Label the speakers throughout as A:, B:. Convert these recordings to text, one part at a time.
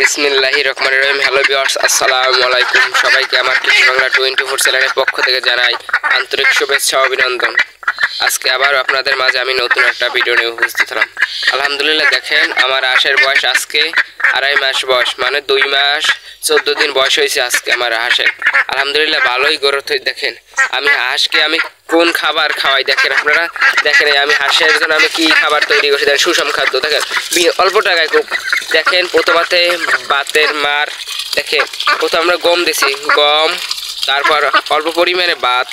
A: বিসমিল্লাহির রহমানির রহিম। Hello viewers, আসসালামু আলাইকুম। সবাইকে আমার কৃষি বাংলা 24 চ্যানেলের পক্ষ থেকে জানাই আন্তরিক শুভেচ্ছা ও অভিনন্দন। আজকে আবার আপনাদের মাঝে আমি নতুন একটা ভিডিও নিয়ে উপস্থিত হলাম। আলহামদুলিল্লাহ, দেখেন আমার হাঁসের বয়স আজকে 2.5 মাস বয়স, মানে 2 মাস 14 দিন বয়স হয়েছে আজকে আমার হাঁসের। আলহামদুলিল্লাহ ভালোই গ্রোথ হয়েছে। দেখেন আমি হাঁসকে আমি কোন খাবার খাওয়াই, দেখেন আপনারা দেখেন আমি হাঁসের জন্য আমি কি খাবার তৈরি করছি। দেখেন সুষম খাদ্য, দেখেন অল্প টাকায় খুব। দেখেন প্রথমে বাতের মার, দেখেন প্রথম আমরা গম দিছি, গম, তারপর অল্প পরিমাণে ভাত,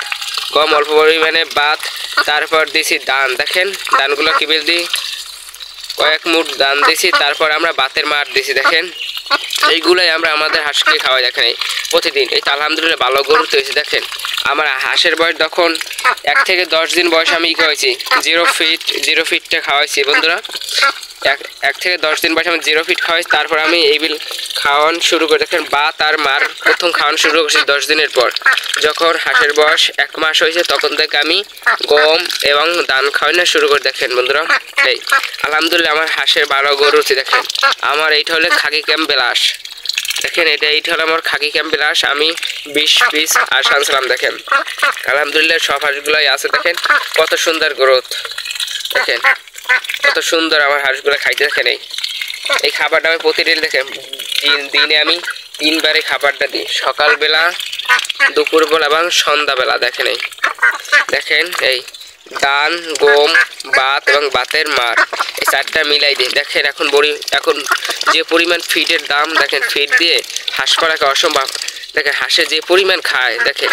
A: গম অল্প পরিমাণে ভাত, তারপর দিছি ধান। দেখেন ধানগুলো কি বেশ দিই, কয়েক মুঠ ধান দিছি, তারপর আমরা ভাতের মার দিছি। দেখেন এইগুলোই আমরা আমাদের হাঁসকে খাওয়াই দেখেন এই প্রতিদিন। এই তো আলহামদুলিল্লাহ ভালো গরু হয়েছে। দেখেন আমার হাঁসের বয়স যখন 1 থেকে 10 দিন বয়স আমি খাওয়াইছি 0 ফিটটা খাওয়াইছি বন্ধুরা। 1 থেকে 10 দিন বয়স আমি 0 ফিট খাওয়াইছি। তারপর আমি এইবিল খাওয়ান শুরু করে, দেখেন ভাত আর মার প্রথম খাওয়ান শুরু করছি 10 দিনের পর। যখন হাঁসের বয়স 1 মাস হয়েছে তখন থেকে আমি গম এবং ধান খাওয়ানো শুরু করে। দেখেন বন্ধুরা এই আলহামদুলিল্লাহ আমার হাঁসের ভালো গরু হচ্ছে। দেখেন আমার এইটা হলো খাকি ক্যাম্পবেল হাঁস। দেখেন এইটা হলো আমার খাকি ক্যাম্পবেল হাঁস। আমি 20 পিস হাঁস আনছিলাম। দেখেন আলহামদুলিল্লাহ সব হাঁসগুলাই আছে। দেখেন কত সুন্দর গ্রোথ, দেখেন কত সুন্দর আমার হাঁসগুলো খাইতে। দেখেন এই খাবারটা আমি প্রতিদিন, দেখেন দিনে আমি 3 বারে খাবারটা দিই, সকালবেলা, দুপুরবেলা এবং সন্ধ্যাবেলা। দেখেন দেখেন এই ধান, গম, ভাত এবং ভাতের মার, এই 4টা মিলাই দিই। দেখেন এখন যে পরিমাণ ফিডের দাম, দেখেন ফিড দিয়ে হাঁস করাকে অসম্ভব। দেখেন হাঁসে যে পরিমাণ খায়, দেখেন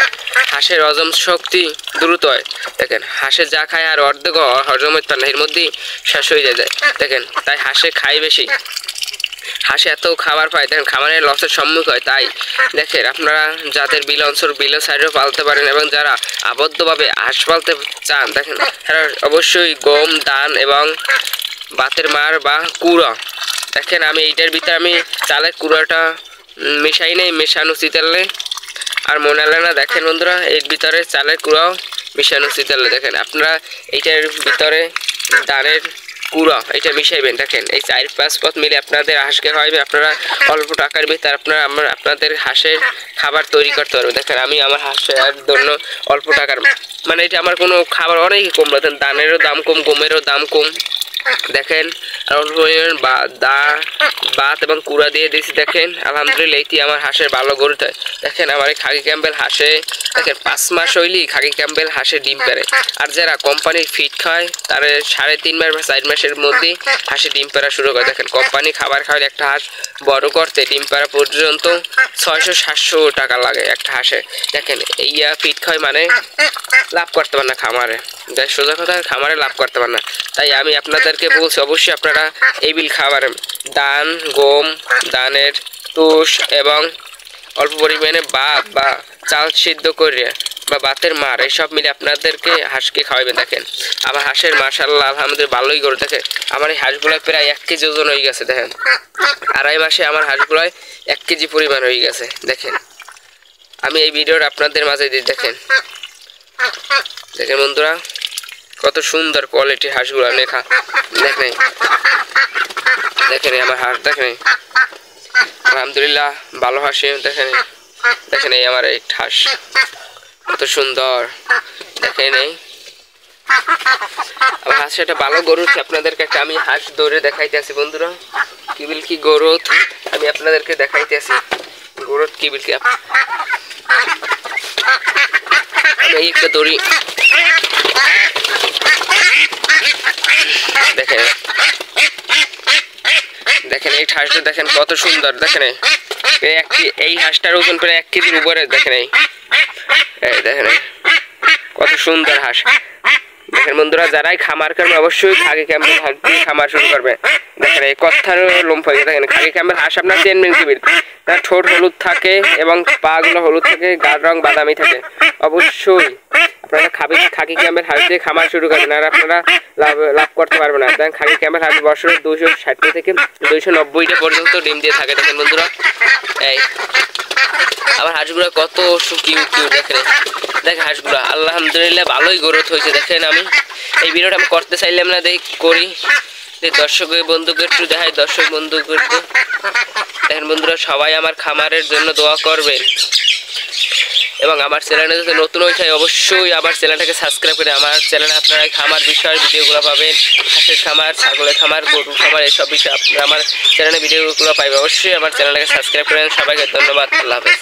A: হাঁসের হজম শক্তি দ্রুত হয়। দেখেন হাঁসে যা খায় আর অর্ধেক হজম হতে পারে না, এর মধ্যেই শেষ হয়ে যায়। দেখেন তাই হাঁসে খায় বেশি, হাঁসে এত খাবার পায়। দেখেন খাবারের লসের সম্মুখ হয়। তাই দেখেন আপনারা যাদের বিল অঞ্চল, বিলের সাইডেও পালতে পারেন এবং যারা আবদ্ধভাবে হাঁস পালতে চান, দেখেন তারা অবশ্যই গম, ধান এবং ভাতের মার বা কুড়া। দেখেন আমি এইটার ভিতরে আমি চালের কুড়াটা মিশাই নেই, মেশানো চিতালে আর মনে হলে না। দেখেন বন্ধুরা এর ভিতরে চালের কুড়াও মিশানো চিতালে। দেখেন আপনারা এইটার ভিতরে ধানের কুড়া এটা মিশাইবেন। দেখেন এই 4-5 পথ মিলে আপনাদের হাঁসকে খাওয়াইবে। আপনারা অল্প টাকার ভিতরে আপনাদের হাঁসের খাবার তৈরি করতে পারবেন। দেখেন আমি আমার হাঁসের জন্য অল্প টাকার, মানে এটা আমার কোনো খাবার অনেকই কম। দেখেন ধানেরও দাম কম, গমেরও দাম কম। দেখেন অল্প পরিমাণ ভাত এবং কুড়া দিয়ে দিয়েছি। দেখেন আলহামদুলিল্লাহ এইটি আমার হাঁসের ভালো গরুতে। দেখেন আমার এই খাকি ক্যাম্পবেল হাঁসে, দেখেন 5 মাস হইলেই খাকি ক্যাম্পবেল হাঁসে ডিম পারে। আর যারা কোম্পানির ফিড খায় তারা 3.5 মাস বা 4 মাসের মধ্যে হাঁসে ডিম পাড়া শুরু করে। দেখেন কোম্পানি খাবার খাওয়ালে একটা হাঁস বড় করতে ডিম পাড়া পর্যন্ত 600-700 টাকা লাগে একটা হাঁসে। দেখেন এই ফিড খায় মানে লাভ করতে পারে না খামারে, সোজা কথা খামারে লাভ করতে পারে না। তাই আমি আপনাদেরকে বলছি অবশ্যই আপনারা এই বিল খাবার ধান, গম, ধানের তুষ এবং অল্প পরিমাণে ভাত বা চাল সিদ্ধ করে বা ভাতের মার এইসব মিলে আপনাদেরকে হাঁসকে খাওয়াবেন। দেখেন আমার হাঁসের মাশাআল্লাহ আলহামদুলিল্লাহ ভালোই গরু। দেখেন আমার এই হাঁসগুলোয় প্রায় 1 কেজি ওজন হয়ে গেছে। দেখেন 2.5 মাসে আমার হাঁসগুলোয় 1 কেজি পরিমাণ হয়ে গেছে। দেখেন আমি এই ভিডিওর আপনাদের মাঝে দিই। দেখেন দেখেন বন্ধুরা কত সুন্দর কোয়ালিটির হাঁসগুলো লেখা। দেখেন দেখেন আমার হাঁস, দেখেন আলহামদুলিল্লাহ ভালো হাঁসি। দেখেন এই আমার এই হাঁস কত সুন্দর। দেখেন আমার হাঁস একটা ভালো গরু। আপনাদেরকে একটা আমি হাঁস দৌড়ে দেখাইতে আছি বন্ধুরা, কিবিল কি গরুত আমি আপনাদেরকে দেখাইতে আছি। গরুত কিবিল কি এই একটা দড়ি। দেখেন দেখেন এই হাঁসটা দেখেন কত সুন্দর। দেখেন এই হাঁসটার ওজন প্রায় 1 কেজির উপরে। দেখেন এই দেখেন কত সুন্দর হাঁস। দেখেন বন্ধুরা যারাই খামার করবে অবশ্যই খাকি ক্যাম্পবেল হাঁস দিয়ে খামার শুরু করবে। দেখেন এই কথার লোম পাই। দেখেন খাকি ক্যাম্পবেল হাঁস আপনার চেনবেন কিবিল, তার ঠোঁট হলুদ থাকে এবং পা গুলো হলুদ থাকে, গার রং বাদামি থাকে। অবশ্যই আপনারা খাকি ক্যাম্পবেল হাঁস দিয়ে খামার শুরু করবেন আর আপনারা লাভ করতে পারবেন না। দেখেন খাকি ক্যাম্পবেল হাঁস বছরে 260 থেকে 290টা পর্যন্ত ডিম দিয়ে থাকে। দেখেন বন্ধুরা এই আমার হাঁসগুলো কত কিউট। দেখেন হাঁসগুলো আলহামদুলিল্লাহ ভালোই গ্রোথ হয়েছে। দেখেন আমি এই ভিডিওটা আমি করতে চাইলাম না, দেখি করি। दर्शक बंधुके একটু দেখাই। দর্শক বন্ধুকে দেখেন বন্ধুরা, সবাই আমার খামারের জন্য দোয়া করবেন এবং আমার চ্যানেলে যদি নতুন হয়ে থাকে অবশ্যই আমার চ্যানেলটাকে সাবস্ক্রাইব করে আমার চ্যানেলে আপনারা খামার বিষয়ের ভিডিওগুলো পাবেন। হাঁসের খামার, ছাগলের খামার, গরুর খামার, এইসব বিষয়ে আপনারা আমার চ্যানেলে ভিডিওগুলো পাইবেন। অবশ্যই আমার চ্যানেলটাকে সাবস্ক্রাইব করেন। সবাইকে ধন্যবাদ। আল্লাহ হাফেজ।